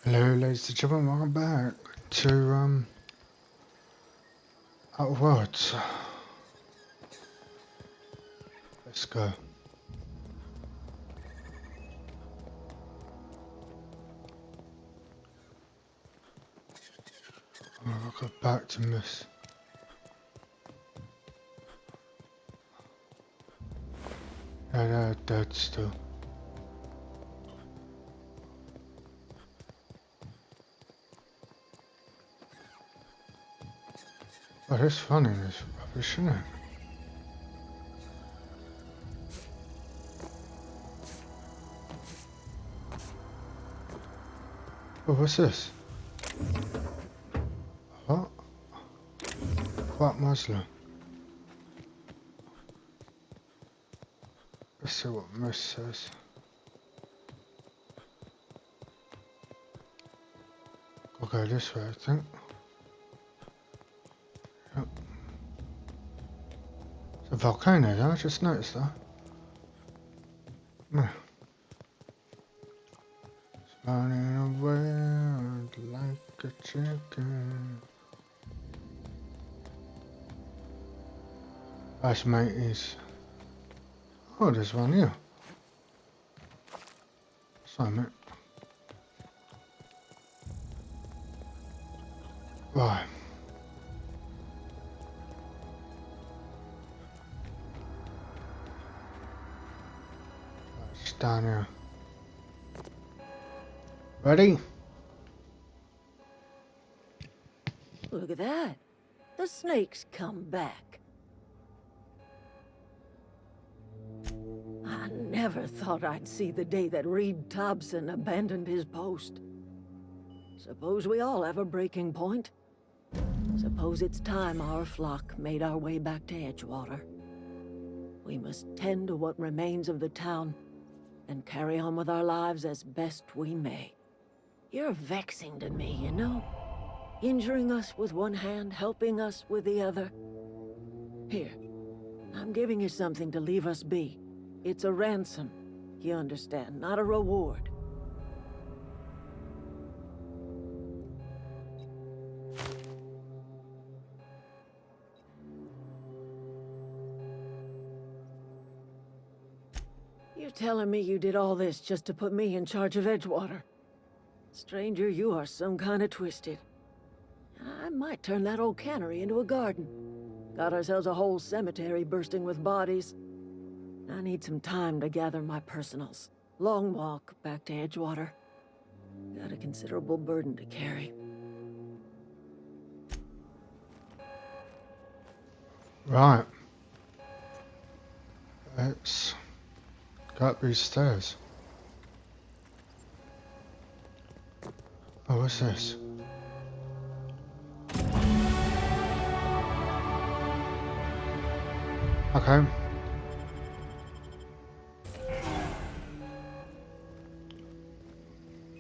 Hello, ladies and gentlemen, welcome back to Outer Worlds. Let's go. I'll go back to Miss. Yeah, they're dead still. Oh, this running is rubbish, isn't it? Oh, what's this? What? Quite Muslim. Let's see what Miss says. I'll go this way, I think. Yep. It's a volcano, though. I just noticed that. No. It's running away like a chicken. That's mateys. Oh, there's one here. Sorry, mate. Right. It's down here. Ready? Look at that. The snake's come back. I never thought I'd see the day that Reed Thompson abandoned his post. Suppose we all have a breaking point. Suppose it's time our flock made our way back to Edgewater. We must tend to what remains of the town and carry on with our lives as best we may. You're vexing to me, you know? Injuring us with one hand, helping us with the other. Here, I'm giving you something to leave us be. It's a ransom, you understand, not a reward. You're telling me you did all this just to put me in charge of Edgewater? Stranger, you are some kind of twisted. I might turn that old cannery into a garden. Got ourselves a whole cemetery bursting with bodies. I need some time to gather my personals. Long walk back to Edgewater. Got a considerable burden to carry. Right. Let's go up these stairs. Oh, what's this? Okay.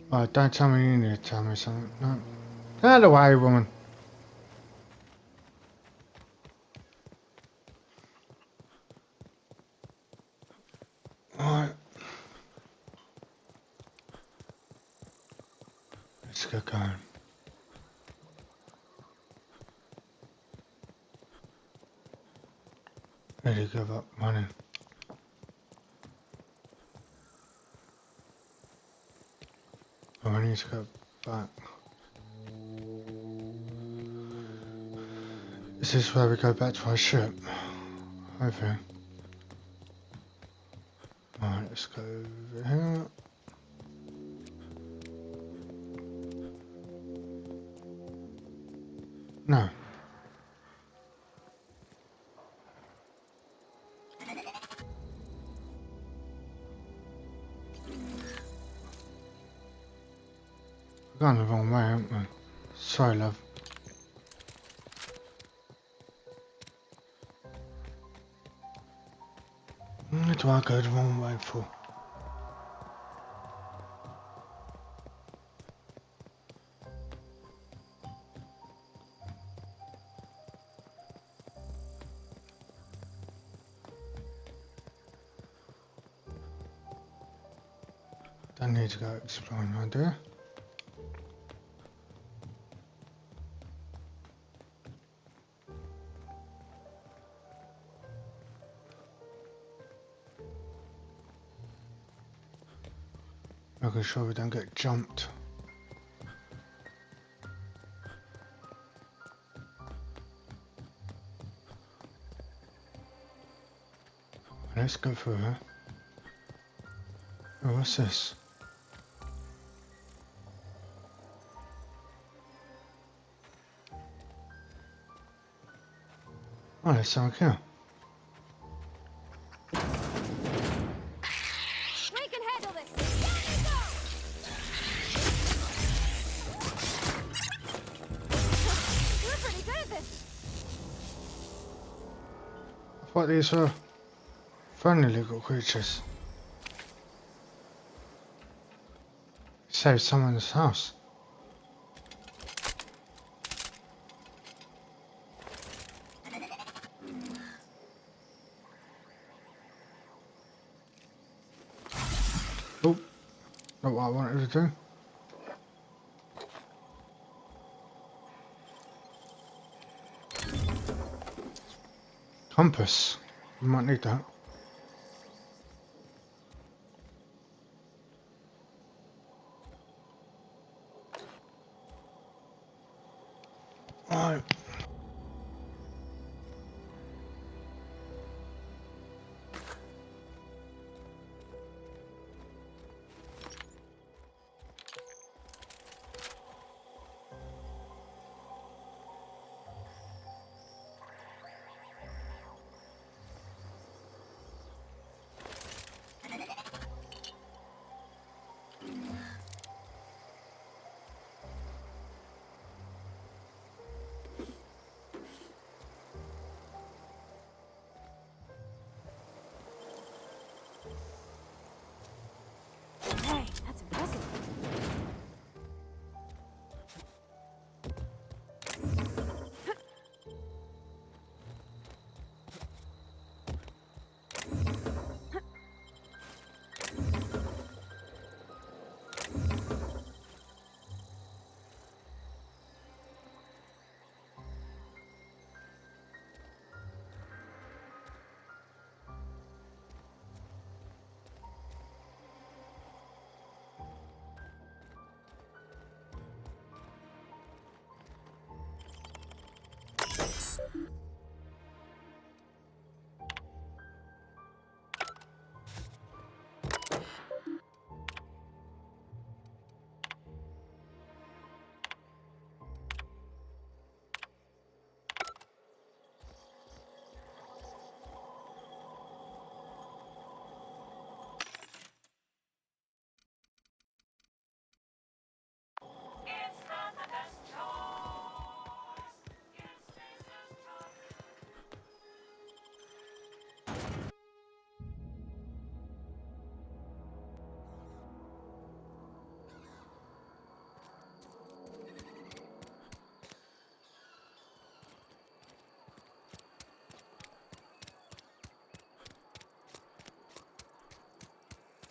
Alright, don't tell me you need to tell me something. No. Get out of the way, woman. Alright. Let's get going. Ready to give up running. Oh, I need to go back. Is this where we go back to our ship? Hopefully. Alright, let's go over here. No. We're going the wrong way, aren't we? Sorry, love. What do I go the wrong way for? Don't need to go exploring, my dear. Making sure we don't get jumped. Let's go through here. Oh, what's this? Oh, there's something here. We can handle this! Down you go! You're pretty good at this! I thought these were friendly little creatures. Saved someone's house. Oh, not what I wanted to do. Compass. We might need that. Right. Hey, that's impressive.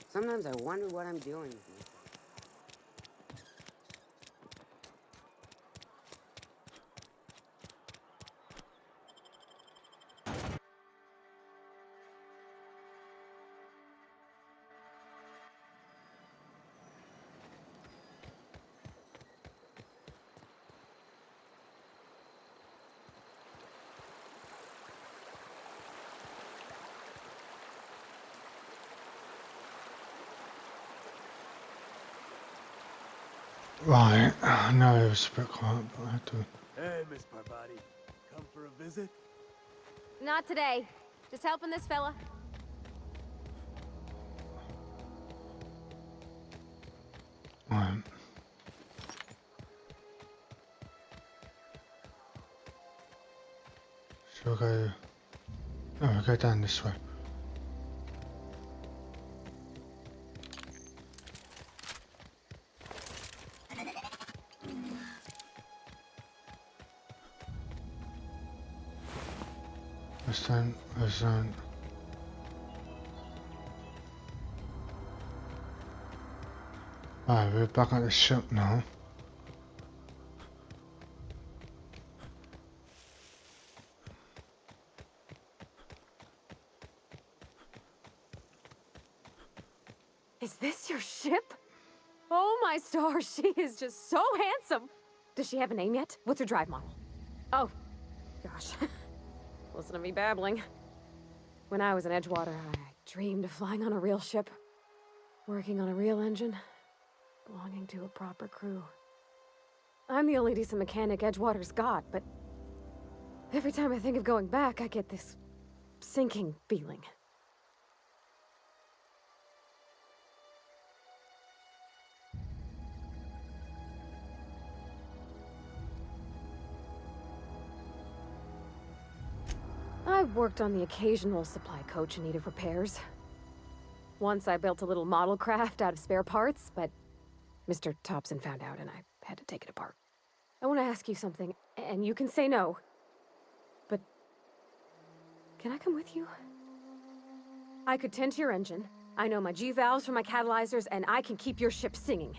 Sometimes I wonder what I'm doing with myself. Right. I know it was a bit quiet, but I had to. Hey, Miss Parvati. Come for a visit? Not today. Just helping this fella. Right. Shall we go? Oh, we'll go down this way. Let's Right, we're back at the ship now. Is this your ship? Oh, my stars, she is just so handsome. Does she have a name yet? What's her drive model? Oh, gosh. Listen to me babbling. When I was in Edgewater, I dreamed of flying on a real ship, working on a real engine, belonging to a proper crew. I'm the only decent mechanic Edgewater's got, but every time I think of going back, I get this sinking feeling. I've worked on the occasional supply coach in need of repairs. Once I built a little model craft out of spare parts, but Mr. Thompson found out and I had to take it apart. I want to ask you something, and you can say no. But can I come with you? I could tend to your engine. I know my G-valves for my catalyzers, and I can keep your ship singing.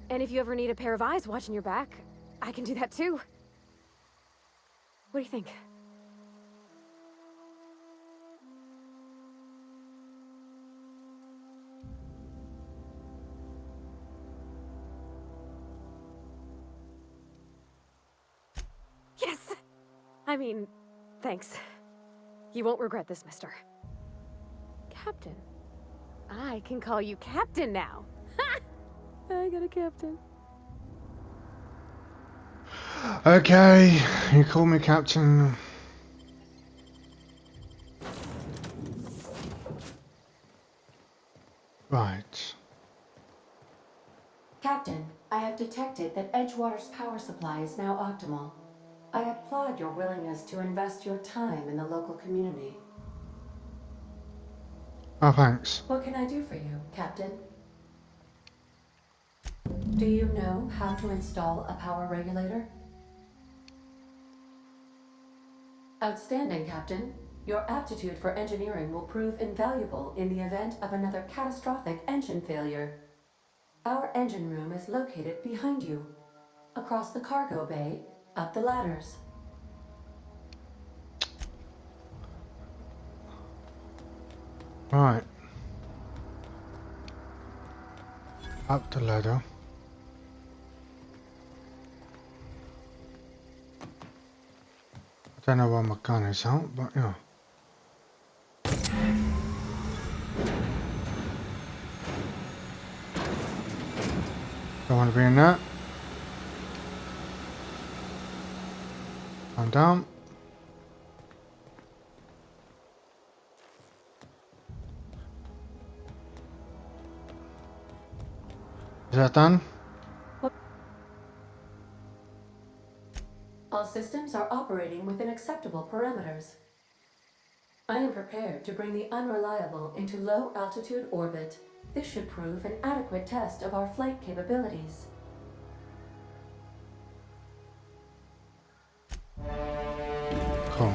And if you ever need a pair of eyes watching your back, I can do that too. What do you think? Yes! I mean, thanks. You won't regret this, mister. Captain. I can call you Captain now. Ha! I got a captain. Okay, you call me Captain. Right. Captain, I have detected that Edgewater's power supply is now optimal. I applaud your willingness to invest your time in the local community. Oh, thanks. What can I do for you, Captain? Do you know how to install a power regulator? Outstanding, Captain. Your aptitude for engineering will prove invaluable in the event of another catastrophic engine failure. Our engine room is located behind you, across the cargo bay, up the ladders. Right. Up the ladder. I don't know why my gun is out, but yeah. Don't want to be in that. I'm down. Is that done? All systems are operating within acceptable parameters. I am prepared to bring the unreliable into low altitude orbit. This should prove an adequate test of our flight capabilities. Cool.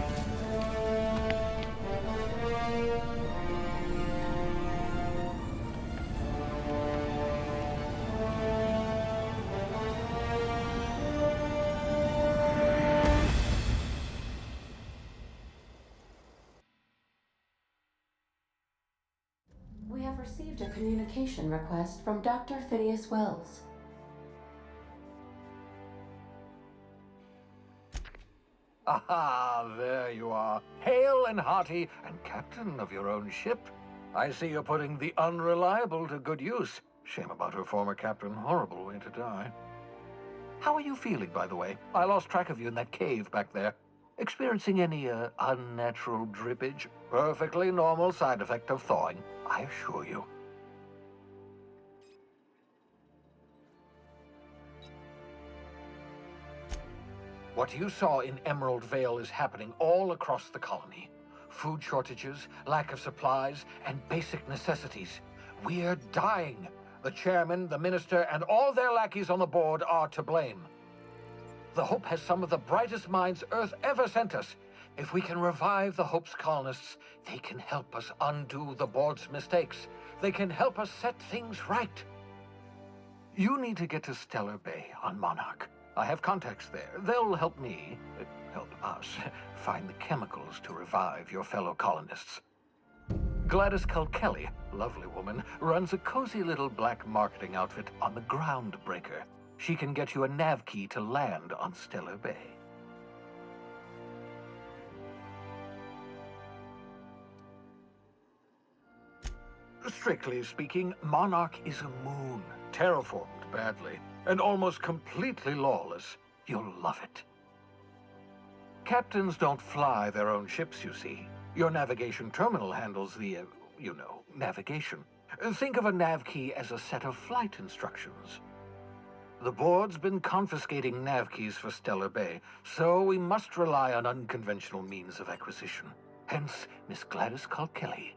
We have received a communication request from Dr. Phineas Wells. Aha, there you are. Hale and hearty, and captain of your own ship. I see you're putting the unreliable to good use. Shame about her former captain. Horrible way to die. How are you feeling, by the way? I lost track of you in that cave back there. Experiencing any, unnatural drippage? Perfectly normal side effect of thawing, I assure you. What you saw in Emerald Vale is happening all across the colony. Food shortages, lack of supplies, and basic necessities. We're dying. The chairman, the minister, and all their lackeys on the board are to blame. The Hope has some of the brightest minds Earth ever sent us. If we can revive the Hope's colonists, they can help us undo the board's mistakes. They can help us set things right. You need to get to Stellar Bay on Monarch. I have contacts there. They'll help me, help us, find the chemicals to revive your fellow colonists. Gladys Culkelly, lovely woman, runs a cozy little black marketing outfit on the Groundbreaker. She can get you a nav key to land on Stellar Bay. Strictly speaking, Monarch is a moon, terraformed badly, and almost completely lawless. You'll love it. Captains don't fly their own ships, you see. Your navigation terminal handles the, navigation. Think of a nav key as a set of flight instructions. The board's been confiscating nav keys for Stellar Bay, so we must rely on unconventional means of acquisition. Hence, Miss Gladys Culkelly.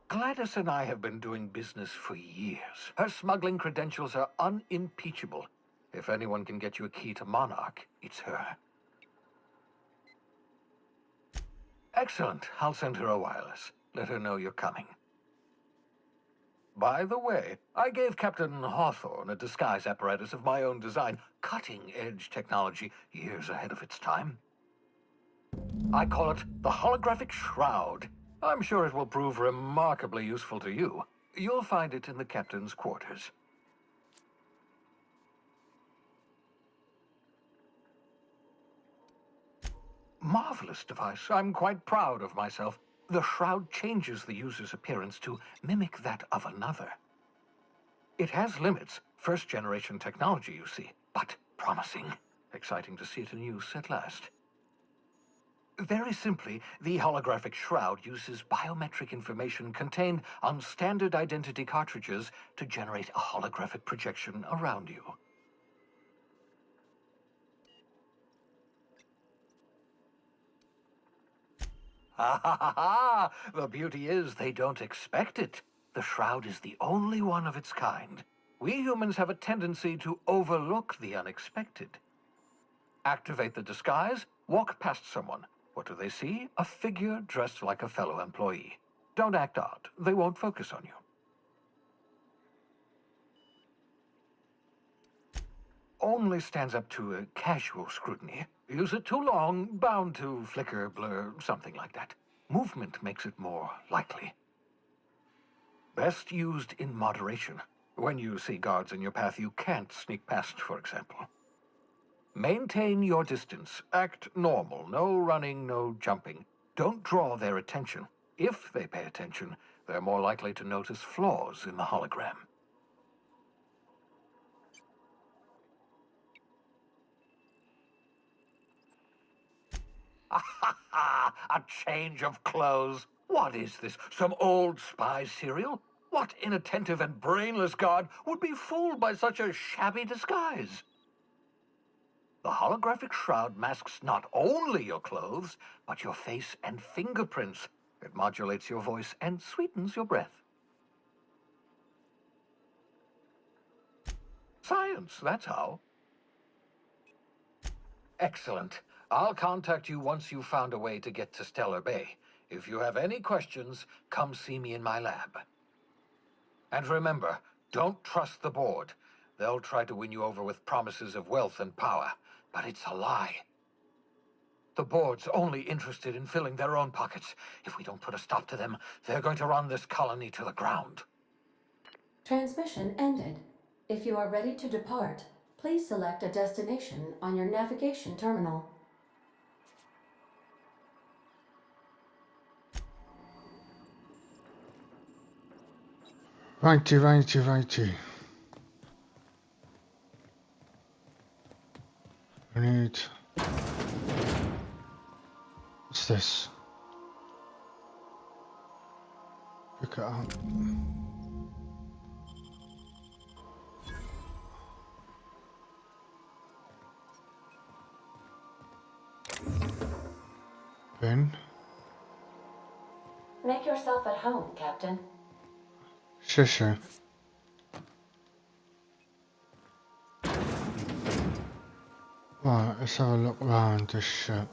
Gladys and I have been doing business for years. Her smuggling credentials are unimpeachable. If anyone can get you a key to Monarch, it's her. Excellent. I'll send her a wireless. Let her know you're coming. By the way, I gave Captain Hawthorne a disguise apparatus of my own design, cutting-edge technology years ahead of its time. I call it the Holographic Shroud. I'm sure it will prove remarkably useful to you. You'll find it in the captain's quarters. Marvelous device. I'm quite proud of myself. The shroud changes the user's appearance to mimic that of another. It has limits. First-generation technology, you see, but promising. Exciting to see it in use at last. Very simply, the holographic shroud uses biometric information contained on standard identity cartridges to generate a holographic projection around you. Ha ha ha ha! The beauty is they don't expect it. The shroud is the only one of its kind. We humans have a tendency to overlook the unexpected. Activate the disguise, walk past someone. What do they see? A figure dressed like a fellow employee. Don't act odd. They won't focus on you. Only stands up to a casual scrutiny. Use it too long, bound to flicker, blur, something like that. Movement makes it more likely. Best used in moderation. When you see guards in your path you can't sneak past, for example. Maintain your distance. Act normal. No running, no jumping. Don't draw their attention. If they pay attention, they're more likely to notice flaws in the hologram. A change of clothes. What is this? Some old spy serial? What inattentive and brainless guard would be fooled by such a shabby disguise? The holographic shroud masks not only your clothes, but your face and fingerprints. It modulates your voice and sweetens your breath. Science, that's how. Excellent. I'll contact you once you've found a way to get to Stellar Bay. If you have any questions, come see me in my lab. And remember, don't trust the board. They'll try to win you over with promises of wealth and power, but it's a lie. The board's only interested in filling their own pockets. If we don't put a stop to them, they're going to run this colony to the ground. Transmission ended. If you are ready to depart, please select a destination on your navigation terminal. Righty, righty, righty. I need... What's this? Pick it up. Bin. Make yourself at home, Captain. Sure, sure. Right, let's have a look around this ship.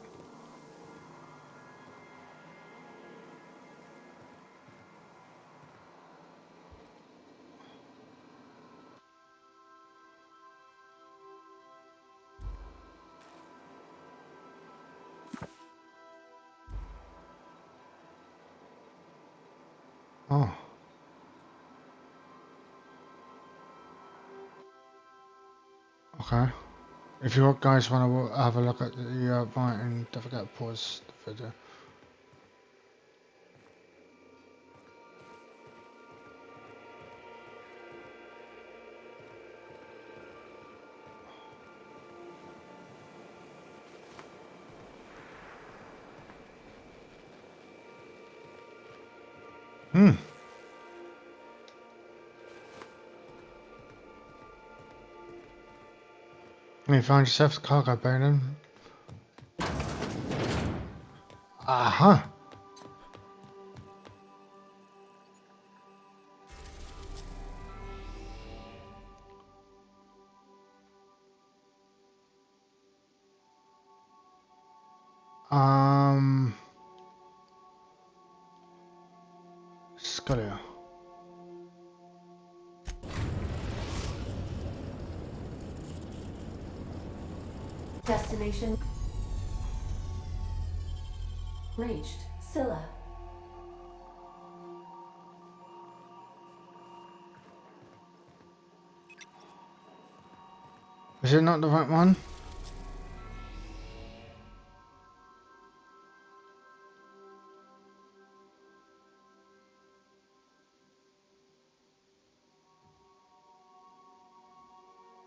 Oh. Okay. If you guys want to have a look at the writing, don't forget to pause the video. Hmm. You find yourself a cargo bay then. Aha! Scalia. Destination reached. Scylla. Is it not the right one?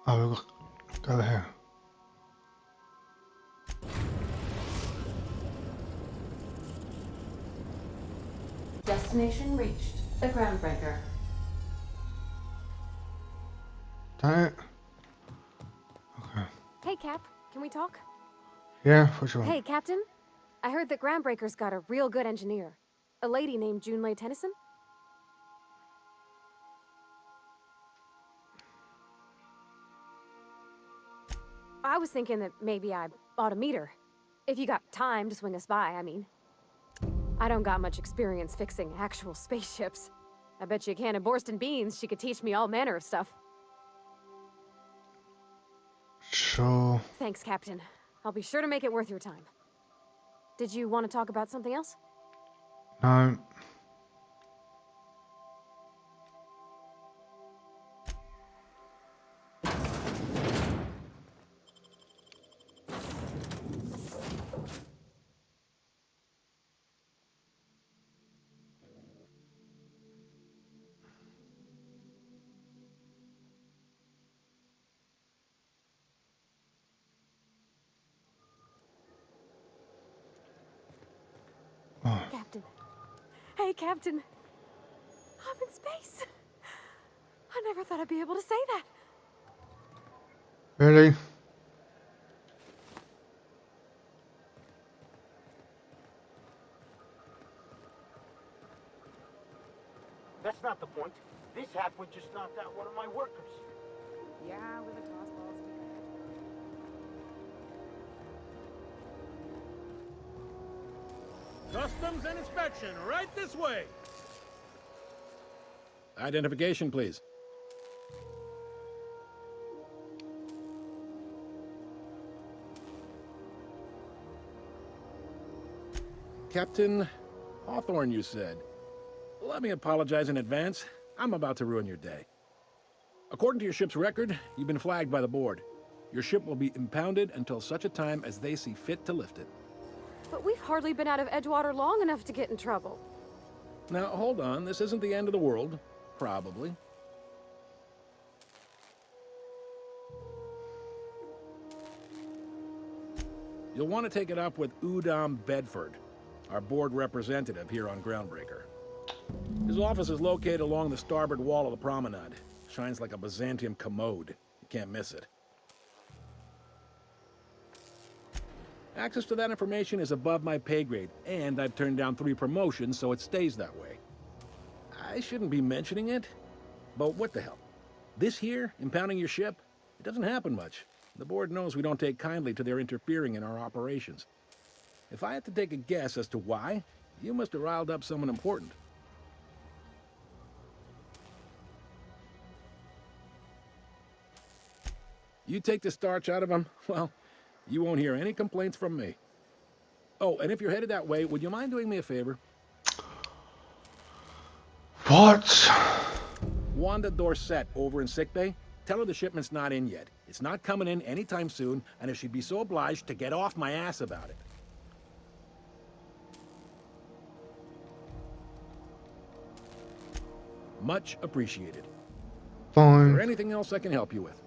Oh, we'll go here. Destination reached. The Groundbreaker. Don't it? Okay. Hey, Cap, can we talk? Yeah, for sure. Hey, Captain. I heard that Groundbreaker's got a real good engineer. A lady named Junlei Tennyson? I was thinking that maybe I ought to meet her. If you got time to swing us by, I mean. I don't got much experience fixing actual spaceships. I bet you a can of Borston beans she could teach me all manner of stuff. Sure. Thanks, Captain. I'll be sure to make it worth your time. Did you want to talk about something else? No. Oh. Captain. Hey, Captain. I'm in space. I never thought I'd be able to say that. Really? That's not the point. This halfwit just knocked out one of my workers. Yeah, with a toss ball stick. Customs and inspection, right this way. Identification, please. Captain Hawthorne, you said. Let me apologize in advance. I'm about to ruin your day. According to your ship's record, you've been flagged by the board. Your ship will be impounded until such a time as they see fit to lift it. But we've hardly been out of Edgewater long enough to get in trouble. Now, hold on. This isn't the end of the world. Probably. You'll want to take it up with Udom Bedford, our board representative here on Groundbreaker. His office is located along the starboard wall of the promenade. Shines like a Byzantium commode. You can't miss it. Access to that information is above my pay grade, and I've turned down 3 promotions, so it stays that way. I shouldn't be mentioning it, but what the hell? This here, impounding your ship, it doesn't happen much. The board knows we don't take kindly to their interfering in our operations. If I had to take a guess as to why, you must have riled up someone important. You take the starch out of them, well, you won't hear any complaints from me. Oh, and if you're headed that way, would you mind doing me a favor? What? Wanda Dorset over in sickbay? Tell her the shipment's not in yet. It's not coming in anytime soon, and if she'd be so obliged to get off my ass about it. Much appreciated. Is Fine. there anything else I can help you with?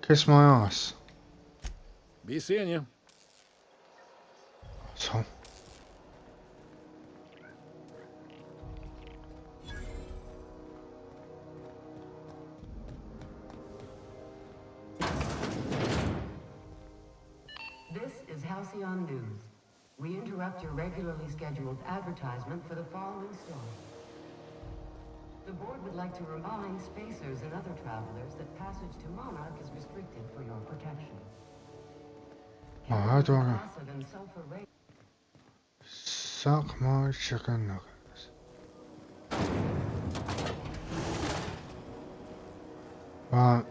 Kiss my ass. Be seeing you. So. This is Halcyon News. We interrupt your regularly scheduled advertisement for the following story. The board would like to remind spacers and other travelers that passage to Monarch is restricted for your protection. Oh, how do I Acid and sulfur ray- suck my chicken nuggets? Right.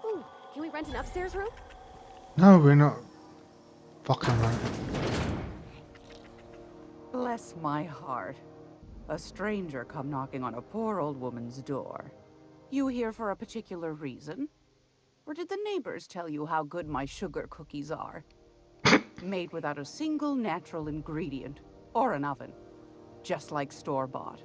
Ooh, can we rent an upstairs room? No, we're not fucking right. Bless my heart. A stranger come knocking on a poor old woman's door. You here for a particular reason? Or did the neighbors tell you how good my sugar cookies are? Made without a single natural ingredient, or an oven. Just like store-bought.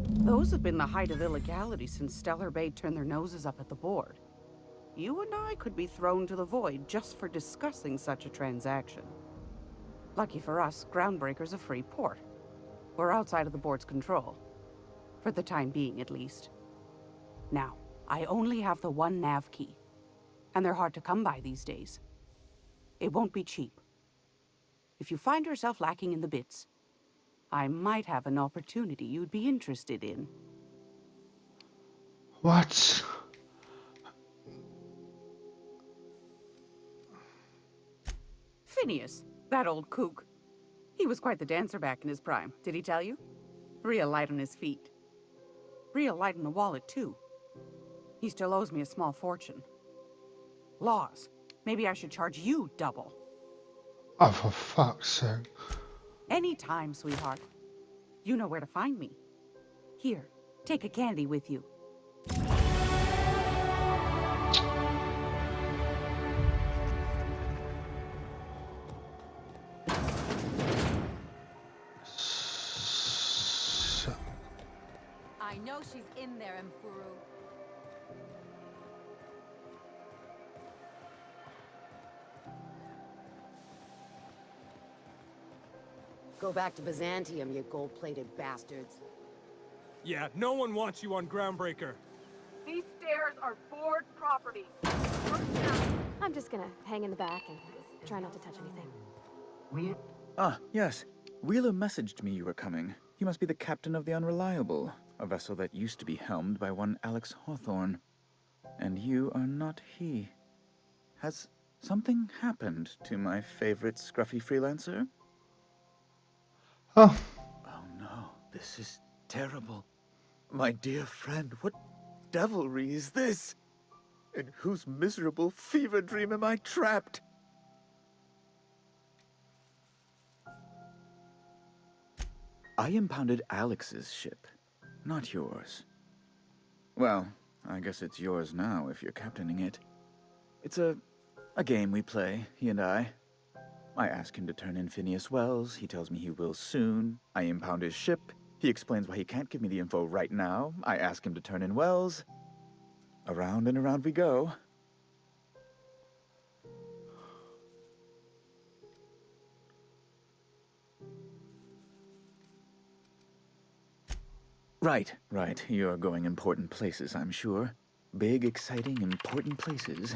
Those have been the height of illegality since Stellar Bay turned their noses up at the board. You and I could be thrown to the void just for discussing such a transaction. Lucky for us, Groundbreaker's a free port. We're outside of the board's control. For the time being, at least. Now, I only have the one nav key. And they're hard to come by these days. It won't be cheap. If you find yourself lacking in the bits, I might have an opportunity you'd be interested in. What? Phineas, that old kook. He was quite the dancer back in his prime, did he tell you? Real light on his feet. Real light on the wallet, too. He still owes me a small fortune. Laws. Maybe I should charge you double. Oh, for fuck's sake. Anytime, sweetheart. You know where to find me. Here, take a candy with you. I know she's in there, Mfuru. Go back to Byzantium, you gold-plated bastards. Yeah, no one wants you on Groundbreaker. These stairs are board property. I'm just gonna hang in the back and try not to touch anything. Ah, yes. Wheeler messaged me you were coming. You must be the captain of the Unreliable, a vessel that used to be helmed by one Alex Hawthorne. And you are not he. Has something happened to my favorite scruffy freelancer? Oh. Oh no, this is terrible. My dear friend, what devilry is this? In whose miserable fever dream am I trapped? I impounded Alex's ship, not yours. Well, I guess it's yours now if you're captaining it. It's a game we play, he and I. I ask him to turn in Phineas Wells, he tells me he will soon. I impound his ship, he explains why he can't give me the info right now. I ask him to turn in Wells. Around and around we go. Right. You're going important places, I'm sure. Big, exciting, important places.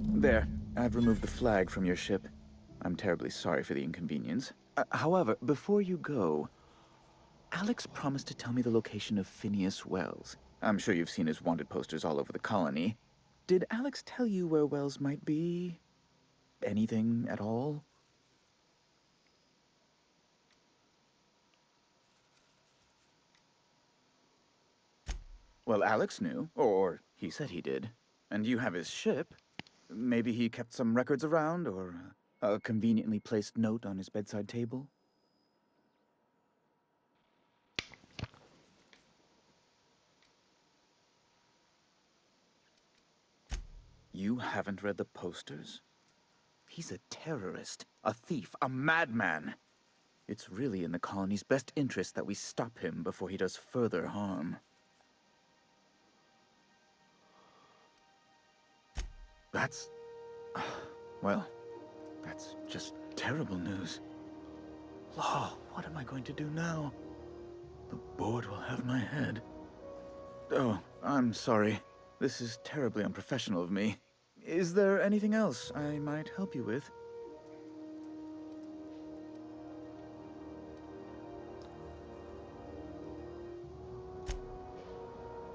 There, I've removed the flag from your ship. I'm terribly sorry for the inconvenience. However, before you go, Alex promised to tell me the location of Phineas Wells. I'm sure you've seen his wanted posters all over the colony. Did Alex tell you where Wells might be? Anything at all? Well, Alex knew, or he said he did. And you have his ship. Maybe he kept some records around, or a conveniently placed note on his bedside table? You haven't read the posters? He's a terrorist, a thief, a madman. It's really in the colony's best interest that we stop him before he does further harm. That's... well, that's just terrible news. Law, what am I going to do now? The board will have my head. Oh, I'm sorry. This is terribly unprofessional of me. Is there anything else I might help you with?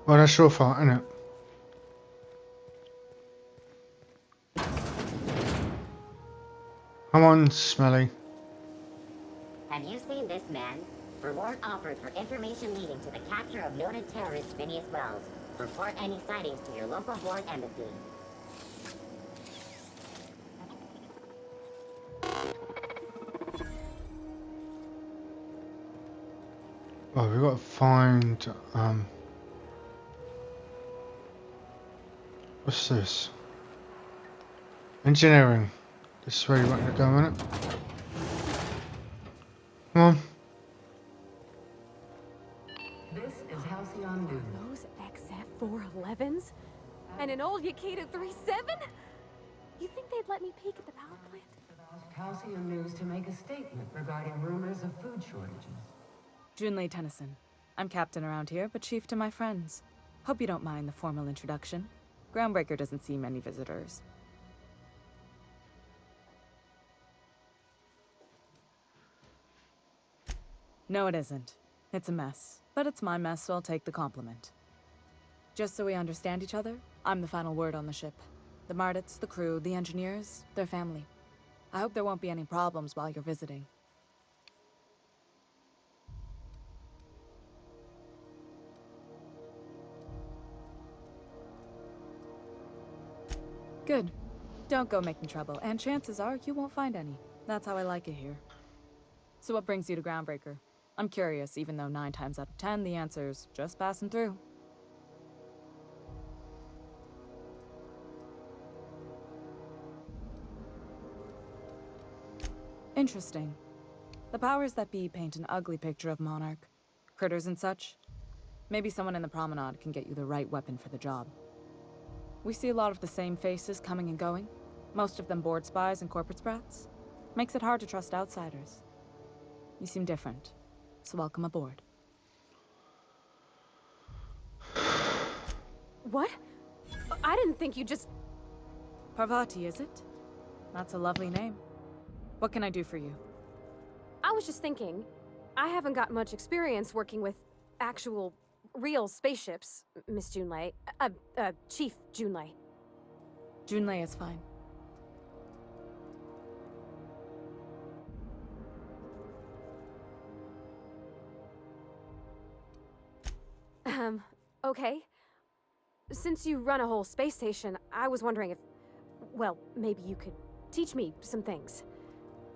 Well, that's your fault, isn't it? Come on, Smelly. Have you seen this man? Reward offered for information leading to the capture of noted terrorist Phineas Wells. Report any sightings to your local board embassy. Oh, we've got to find, what's this? Engineering. This is where you want to go, isn't it? Come on. This is Halcyon News. Those XF-411s? And an old Yakita 37? You think they'd let me peek at the power plant? Halcyon News to make a statement regarding rumors of food shortages. Junlei Tennyson. I'm captain around here, but chief to my friends. Hope you don't mind the formal introduction. Groundbreaker doesn't see many visitors. No, it isn't. It's a mess. But it's my mess, so I'll take the compliment. Just so we understand each other, I'm the final word on the ship. The Mardits, the crew, the engineers, their family. I hope there won't be any problems while you're visiting. Good. Don't go making trouble, and chances are you won't find any. That's how I like it here. So what brings you to Groundbreaker? I'm curious, even though 9 times out of 10 the answer's just passing through. Interesting. The powers that be paint an ugly picture of Monarch. Critters and such. Maybe someone in the promenade can get you the right weapon for the job. We see a lot of the same faces coming and going. Most of them board spies and corporate sprats. Makes it hard to trust outsiders. You seem different, so welcome aboard. What? I didn't think you just... Parvati, is it? That's a lovely name. What can I do for you? I was just thinking, I haven't got much experience working with actual, real spaceships, Miss Junlei. Chief Junlei. Junlei is fine. Okay. Since you run a whole space station, I was wondering if... well, maybe you could teach me some things.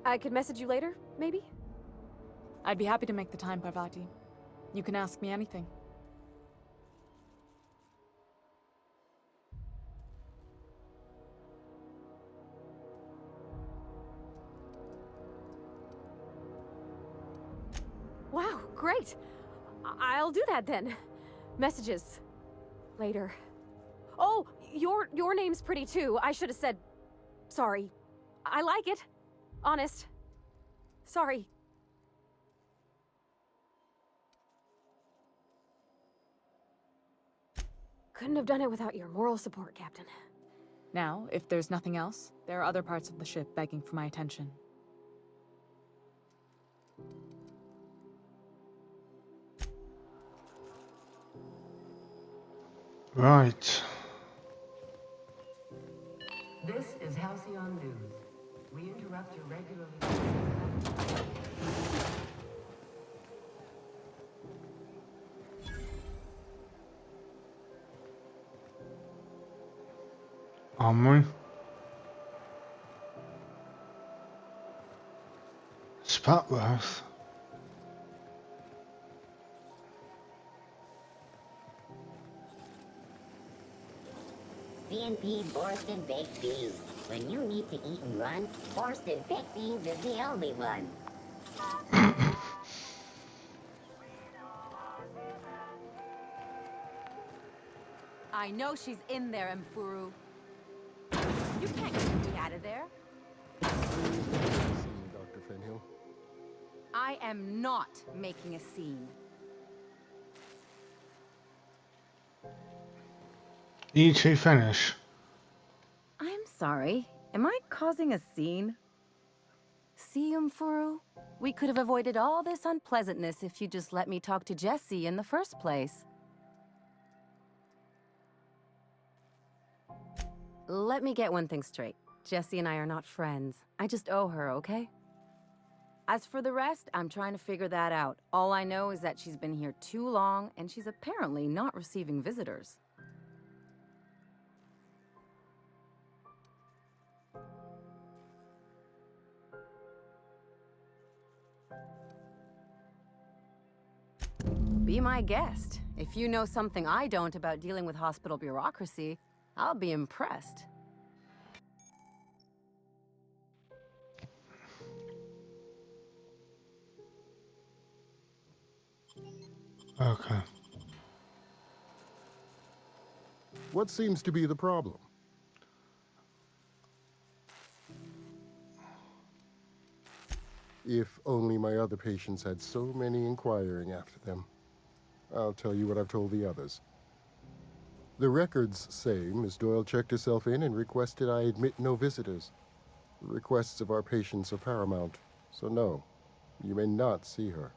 I could message you later, maybe? I'd be happy to make the time, Parvati. You can ask me anything. Wow, great! I'll do that then. Messages. Later. Oh, your name's pretty too. I should have said... sorry. I like it. Honest. Sorry. Couldn't have done it without your moral support, Captain. Now, if there's nothing else, there are other parts of the ship begging for my attention. Right. This is Halcyon News. We interrupt your regularly... Armory. Spatworth. CNP Borsted Baked Beans. When you need to eat and run, Borsted Baked Beans is the only one. I know she's in there, Mfuru. You can't get me out of there. Scene, Dr. Fenhill. I am not making a scene. You two finish. I'm sorry. Am I causing a scene? See, Mfuru? We could have avoided all this unpleasantness if you just let me talk to Jessie in the first place. Let me get one thing straight. Jessie and I are not friends. I just owe her, okay? As for the rest, I'm trying to figure that out. All I know is that she's been here too long, and she's apparently not receiving visitors. Be my guest. If you know something I don't about dealing with hospital bureaucracy, I'll be impressed. Okay. What seems to be the problem? If only my other patients had so many inquiring after them. I'll tell you what I've told the others. The records say Miss Doyle checked herself in and requested I admit no visitors. The requests of our patients are paramount, so no, you may not see her.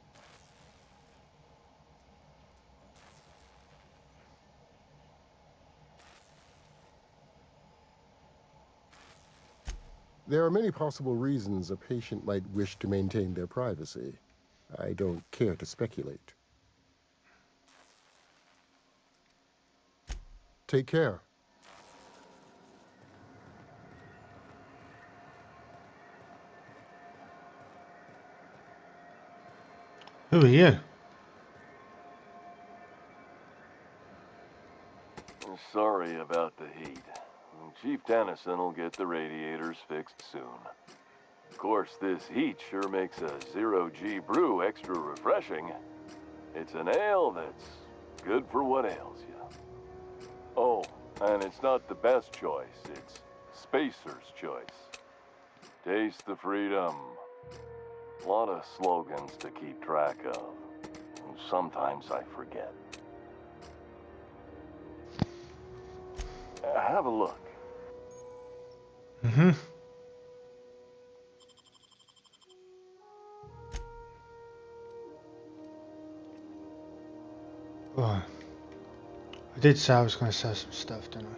There are many possible reasons a patient might wish to maintain their privacy. I don't care to speculate. Take care. Who are you? Sorry about the heat. Chief Tennyson will get the radiators fixed soon. Of course, this heat sure makes a zero-G brew extra refreshing. It's an ale that's good for what ails you. Oh, and it's not the best choice. It's Spacer's choice. Taste the freedom. A lot of slogans to keep track of. Sometimes I forget. Have a look. Mm-hmm. Well, I did say I was going to sell some stuff, didn't I?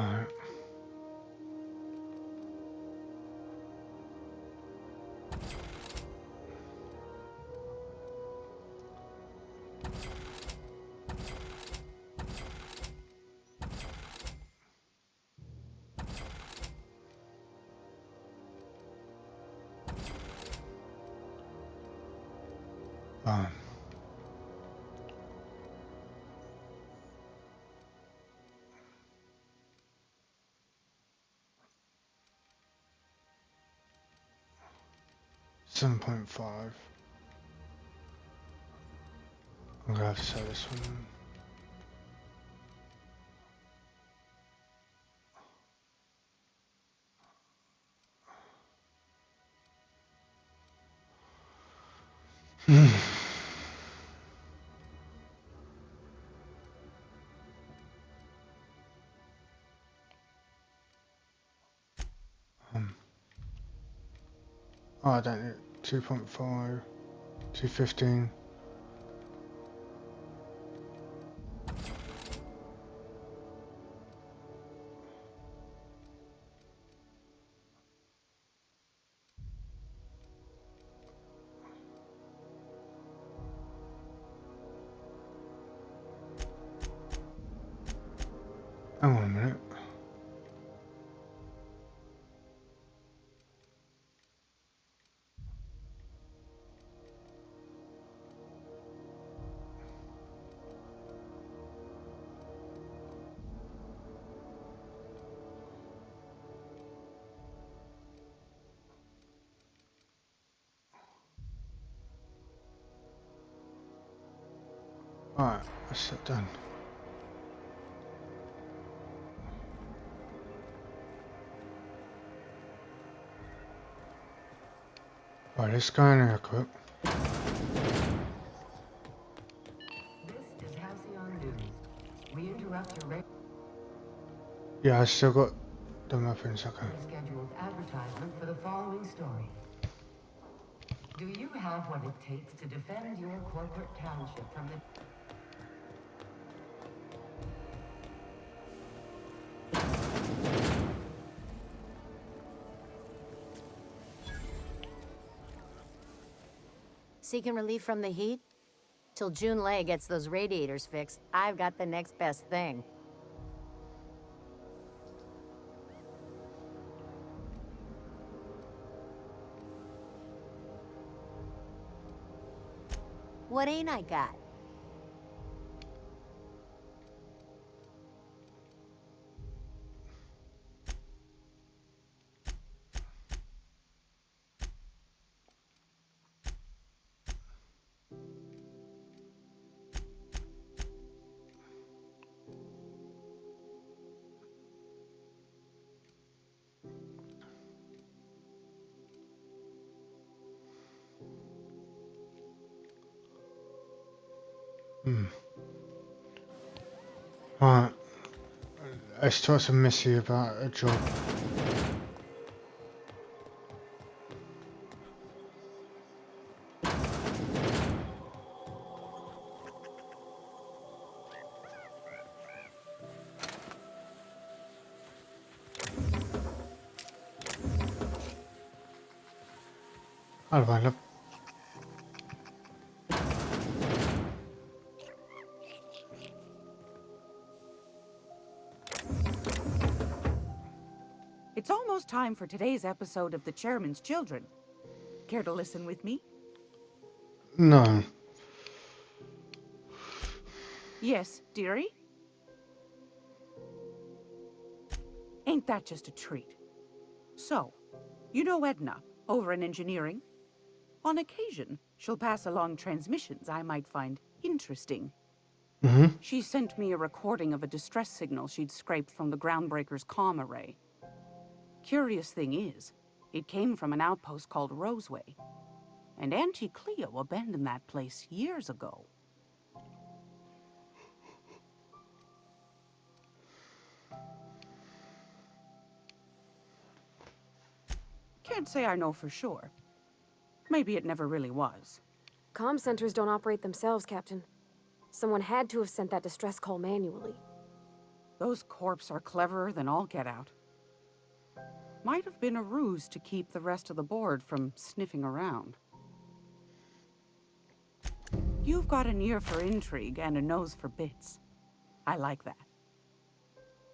Alright. Fine. $7.5. I'm gonna have to sell this one then. Oh, I don't need 2.5, 215. Hang on a minute. Alright, that's it done. Right, let's go in here quick. This is Halcyon News. We interrupt your Yeah, I still got the muffins, okay. scheduled advertisement for the following story. Do you have what it takes to defend your corporate township from the... Seeking relief from the heat? Till June Lay gets those radiators fixed, I've got the next best thing. What ain't I got? Alright. Let's talk to Missy about a job. Hello, my love. It's almost time for today's episode of The Chairman's Children. Care to listen with me? No. Yes, dearie? Ain't that just a treat? So, you know Edna, over in engineering? On occasion, she'll pass along transmissions I might find interesting. She sent me a recording of a distress signal she'd scraped from the Groundbreaker's comm array. Curious thing is, it came from an outpost called Roseway, and Auntie Cleo abandoned that place years ago. Can't say I know for sure. Maybe it never really was. Comm centers don't operate themselves, Captain. Someone had to have sent that distress call manually. Those corps are cleverer than all get out. Might have been a ruse to keep the rest of the board from sniffing around. You've got an ear for intrigue and a nose for bits. I like that.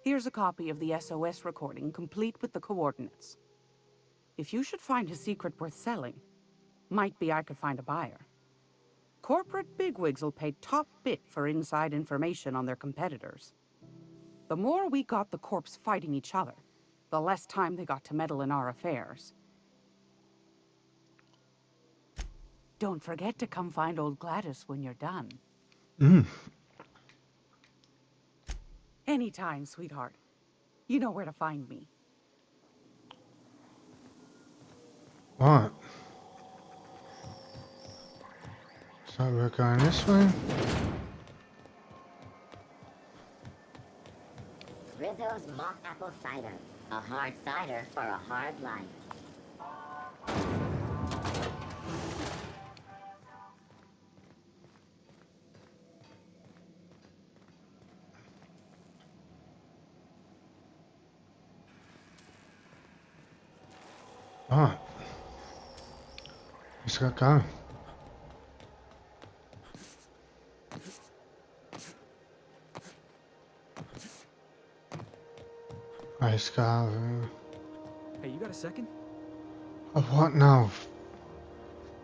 Here's a copy of the SOS recording, complete with the coordinates. If you should find a secret worth selling, might be I could find a buyer. Corporate bigwigs will pay top bit for inside information on their competitors. The more we got the corps fighting each other, the less time they got to meddle in our affairs. Don't forget to come find old Gladys when you're done. Anytime, sweetheart. You know where to find me. Right. So we're going this way. Rizzo's mock apple cider. A hard cider for a hard life. Right. Let's get going. Nice guy. Hey, you got a second? Oh, what now?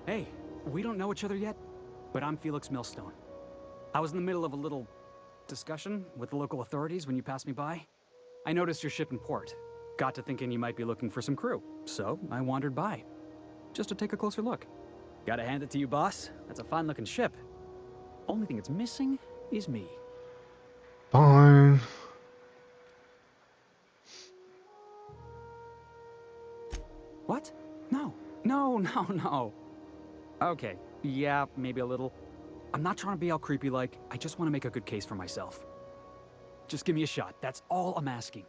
Hey, we don't know each other yet, but I'm Felix Millstone. I was in the middle of a little discussion with the local authorities when you passed me by. I noticed your ship in port. Got to thinking you might be looking for some crew, so I wandered by. Just to take a closer look. Gotta hand it to you, boss. That's a fine-looking ship. Only thing it's missing is me. Fine. What? No. No. Okay, yeah, maybe a little. I'm not trying to be all creepy-like. I just want to make a good case for myself. Just give me a shot. That's all I'm asking.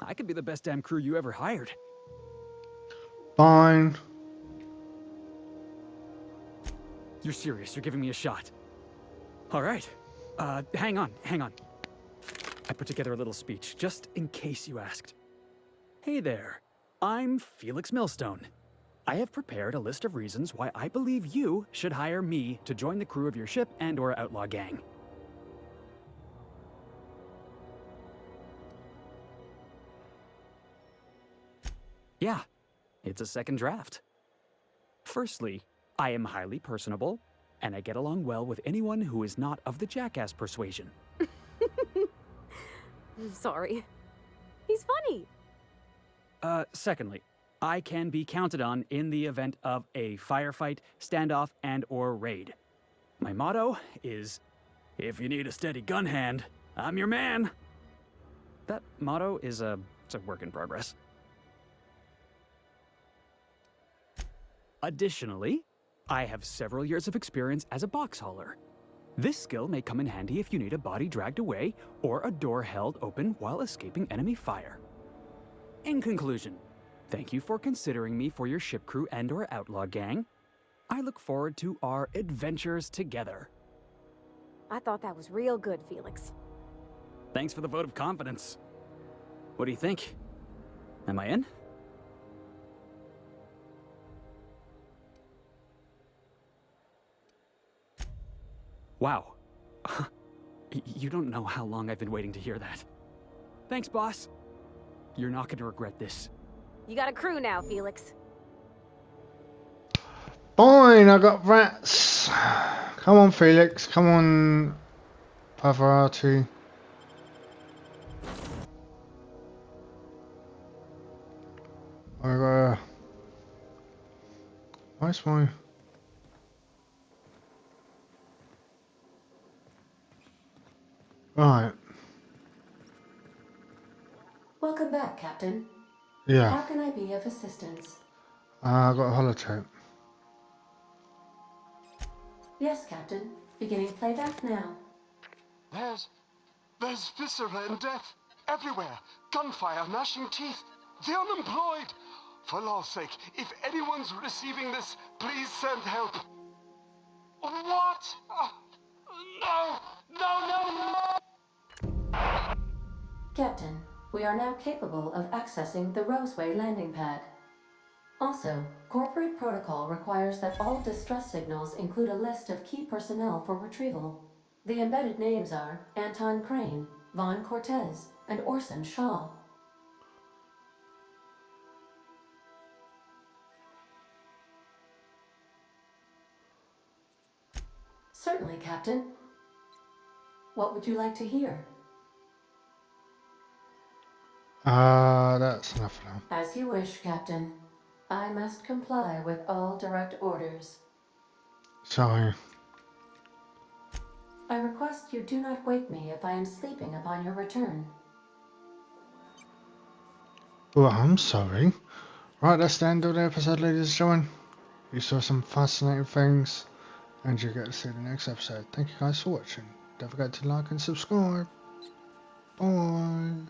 I could be the best damn crew you ever hired. Fine. You're serious. You're giving me a shot. All right. Hang on. I put together a little speech, just in case you asked. Hey there. I'm Felix Millstone. I have prepared a list of reasons why I believe you should hire me to join the crew of your ship and/or outlaw gang. Yeah, it's a second draft. Firstly, I am highly personable, and I get along well with anyone who is not of the jackass persuasion. Sorry. He's funny. Secondly, I can be counted on in the event of a firefight, standoff, and/or raid. My motto is, if you need a steady gun hand, I'm your man. That motto is it's a work in progress. Additionally, I have several years of experience as a box hauler. This skill may come in handy if you need a body dragged away or a door held open while escaping enemy fire. In conclusion, thank you for considering me for your ship crew and/or outlaw gang. I look forward to our adventures together. I thought that was real good, Felix. Thanks for the vote of confidence. What do you think? Am I in? Wow. You don't know how long I've been waiting to hear that. Thanks, boss. You're not going to regret this. You got a crew now, Felix. Fine, I got rats. Come on, Felix. Come on, Pavarotti. I got. Where's my? Right. Welcome back, Captain. Yeah. How can I be of assistance? I got a holotape. Yes, Captain. Beginning playback now. There's viscera and death everywhere. Gunfire, gnashing teeth. The unemployed. For law's sake, if anyone's receiving this, please send help. What? No! Captain, we are now capable of accessing the Roseway landing pad. Also, corporate protocol requires that all distress signals include a list of key personnel for retrieval. The embedded names are Anton Crane, Vaughn Cortez, and Orson Shaw. Certainly, Captain. What would you like to hear? That's enough now. As you wish, Captain. I must comply with all direct orders. Sorry. I request you do not wake me if I am sleeping upon your return. Well, I'm sorry. Right, that's the end of the episode, ladies and gentlemen. You saw some fascinating things, and you get to see the next episode. Thank you guys for watching. Don't forget to like and subscribe. Bye.